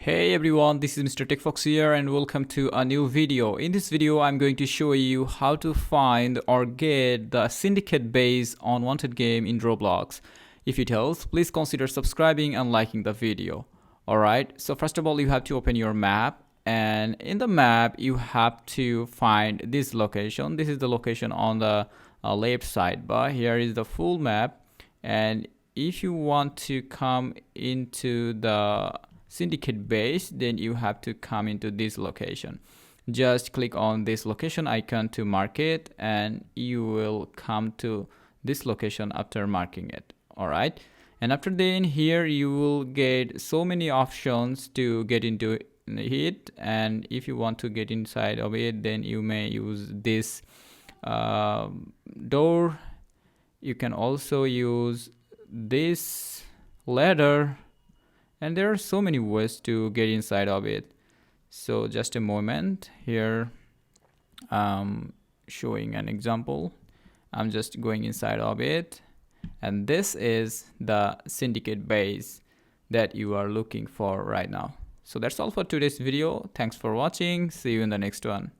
Hey everyone, this is Mr. TechFox here and welcome to a new video. In this video, I'm going to show you how to find or get the Syndicate base unwanted game in Roblox. If it helps, please consider subscribing and liking the video. Alright, so first of all, you have to open your map, and in the map, you have to find this location. This is the location on the left side, but here is the full map. And if you want to come into the Syndicate base, then you have to come into this location. Just click on this location icon to mark it, and you will come to this location after marking it. All right, and after then here you will get so many options to get into it, and if you want to get inside of it, then you may use this door. You can also use this ladder, and there are so many ways to get inside of it. So just a moment, here showing an example. I'm just going inside of it, and this is the Syndicate base that you are looking for right now. So that's all for today's video. Thanks for watching. See you in the next one.